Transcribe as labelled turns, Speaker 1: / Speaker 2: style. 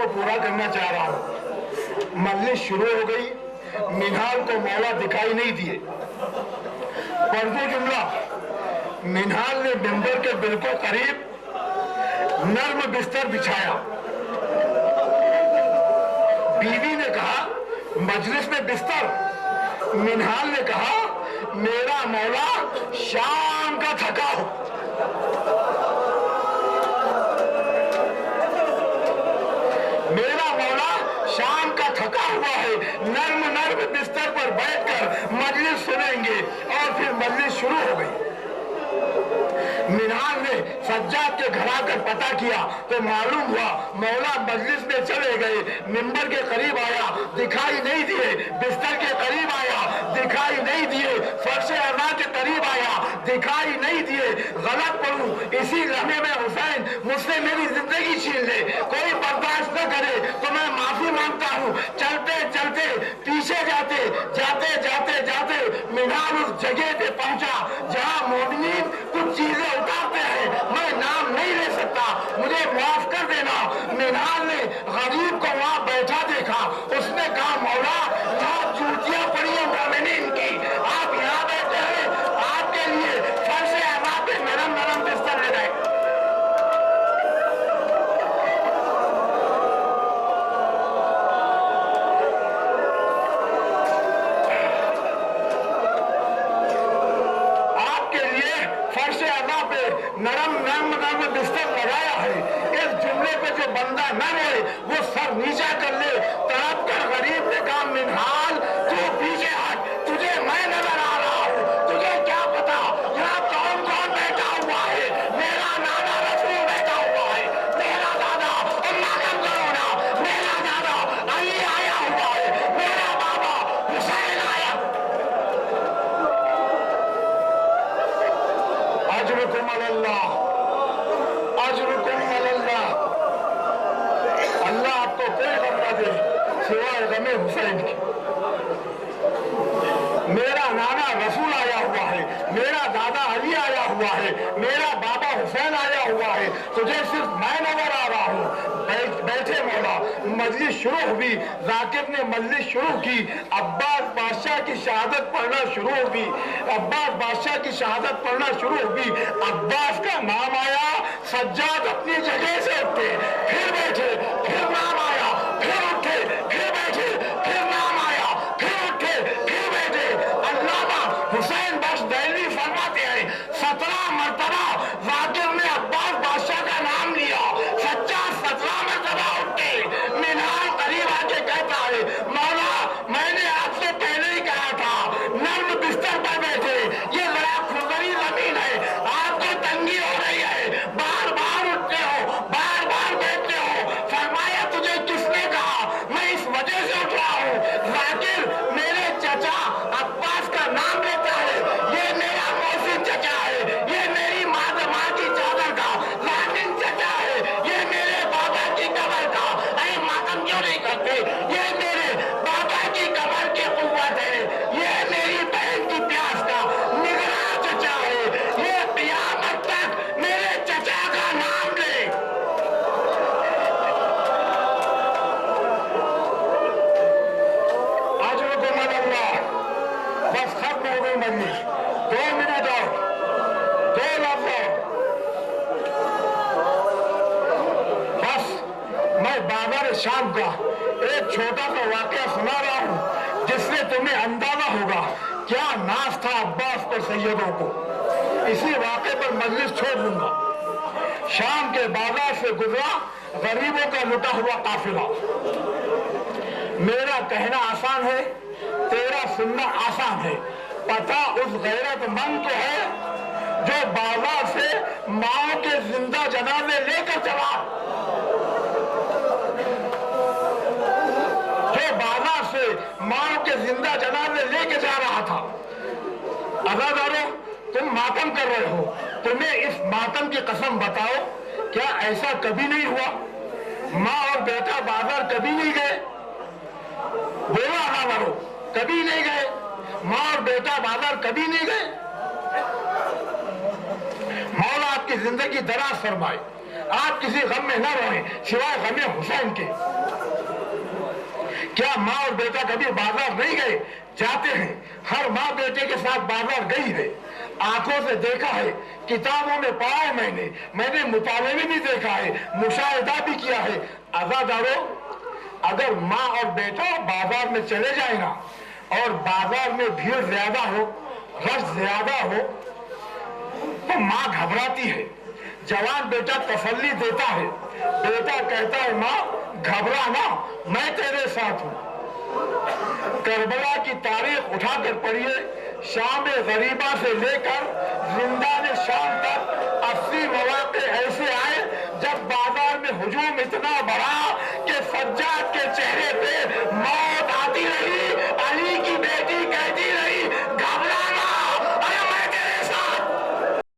Speaker 1: को पूरा करना चाह रहा हूं। मजलिस शुरू हो गई, मिनहाल को मौला दिखाई नहीं दिए। पढ़ते जुमला, मिनहाल ने मिंबर के बिल्कुल करीब नर्म बिस्तर बिछाया। बीवी ने कहा मजलिस में बिस्तर। मिनहाल ने कहा मेरा मौला शाम का थका हो। मेरा मौला शाम का थका हुआ है, नर्म नर्म बिस्तर पर बैठकर मजलिस सुनेंगे। और फिर मजलिस शुरू हो गई। मिनहाल ने सज्जाद के घर आकर पता किया तो मालूम हुआ मौला मजलिस में चले गए। मिंबर के करीब आया, दिखाई नहीं दिए। बिस्तर के करीब आया, दिखाई नहीं दिए। फर्श अज़ा के करीब आया, दिखाई नहीं दिए। गलत पढ़ूं, इसी लम्हे में हुसैन मुझसे मेरी जिंदगी छीन ले, कोई बर्दाश्त न करे तो मैं माफी मांगता हूँ। चलते चलते पीछे जाते जाते जाते जाते मिनहाल उस जगह पे पहुंचा जहाँ मोमिनीन कुछ चीजें उतारते हैं। मैं नाम नहीं ले सकता, मुझे माफ कर देना। मिनहाल ने गरीब को वहां बैठा देखा। उसने कहा मौला यहाँ चूतियां पड़ी है मोमिनीन की, आप यहाँ बैठे हैं, आपके लिए फर्श अज़ा पे नरम नरम बिस्तर लगाए। नरम नरम नरम बिस्तर लगाया है। इस जुमले पे जो बंदा न रोए वो सर नीचा कर ले। तड़प कर गरीब ने कहा मिनहाल तू पीछे हट, तुझे मैं नजर आ रहा हूँ, तुझे क्या पता यहाँ कौन कौन बैठा हुआ है। मेरा नाना रसूल बैठा हुआ है, मेरा दादा अम्मा कम करो ना, मेरा दादा अली आया हुआ है, मेरा बाबा हुसैन आया। अजरुकुम अल्लाह, अजरुकुम अल्लाह। अल्लाह आपको कोई गम न दे सिवाय गमे हुसैन की। मेरा नाना रसूल आया हुआ है, मेरा दादा अली आया हुआ है, मेरा बाबा हुसैन आया हुआ है, तुझे सिर्फ मैं नजर आ रहा हूँ। बैठे मौला। मजलिस शुरू हुई। जाकिर ने मजलिस शुरू की। अब्बास बादशाह की शहादत पढ़ना शुरू हुई। अब्बास बादशाह की शहादत पढ़ना शुरू हुई। अब्बास का नाम आया। सज्जाद अपनी जगह से उठे, फिर बैठे, फिर नाम आया, फिर उठे, फिर बैठे, फिर नाम आया, फिर उठे, फिर बैठे। अल्लामा हुसैन बख्श दहलवी फरमाते हैं 17 मरतबा जाकिर ने अब्बास बादशाह का नाम लिया। सज्जाद 17 मरतबा उठे। मिनहाल करीब आके कहता है मौला मैंने आपसे पहले ही कहा था नर्म बिस्तर पर बैठे, ये जरा खुरदरी जमीन है, आपको तंगी हो रही है, बार बार उठते हो, बार बार बैठते हो। फरमाया तुझे किसने कहा, मैं इस वजह से उठ रहा हूँ। जाकिर मेरे चचा अब्बास का नाम लेता है, ये मेरा मौसिन चचा है, ये मेरी माँ की चादर का लाटिन चचा है, ये मेरे बाबा की कमर का, अरे मातम क्यों नहीं करते, ये मेरे बाबा की कमर की कुव्वत है, ये मेरी बहन की प्यास का निगरान चचा है, ये क़यामत तक मेरे चचा का नाम ले। अजरुकुम अल्लाह। बस खत्म हो गई मजलिस। 2 मिनट और, 2 लफ्ज़ और। बस मैं बाबर शाम का एक छोटा सा वाकया सुना रहा हूँ जिससे तुम्हें अंदाजा होगा क्या नाज था अब्बास पर सैयदों को। इसी वाक़े पर मजलिस छोड़ दूंगा। शाम के बाजार से गुजरा गरीबों का लुटा हुआ काफिला। मेरा कहना आसान है, तेरा सुनना आसान है। पता उस गैरतमंद को है जो बाजार से माओ के जिंदा जनाजे लेकर चला, जो बाजार से माओ के जिंदा जनाजे लेके जा रहा था। अज़ादारों तुम मातम कर रहे हो, तुम्हें इस मातम की कसम बताओ क्या ऐसा कभी नहीं हुआ? माँ और बेटा बाजार कभी नहीं गए? बोलो अज़ादारों, कभी नहीं गए? माँ और बेटा बाजार कभी नहीं गए? मौला आपकी जिंदगी दराज फरमाए, आप किसी गम में न रोएं सिवाय गम हुसैन के। کیا ماں اور بیٹا کبھی بازار نہیں گئے؟ جاتے ہیں، ہر ماں بیٹے کے ساتھ بازار گئی ہے، آنکھوں سے دیکھا ہے، کتابوں میں پڑھا ہے، میں نے مطالعے میں بھی دیکھا ہے، مشاہدہ بھی کیا ہے۔ عزادارو، اگر ماں اور بیٹا بازار میں چلے جائیں نا اور بازار میں بھیڑ زیادہ ہو، رش زیادہ ہو، تو ماں گھبراتی ہے، جوان بیٹا تسلی دیتا ہے، بیٹا کہتا ہے ماں گھبرانا، میں تیرے ساتھ ہوں۔ کربلا کی تاریخ اٹھا کر پڑھیے، شام غریبہ سے لے کر زندان شام تک 80 مواقع ایسے آئے جب بازار میں ہجوم اتنا بڑا کہ سجاد کے چہرے پہ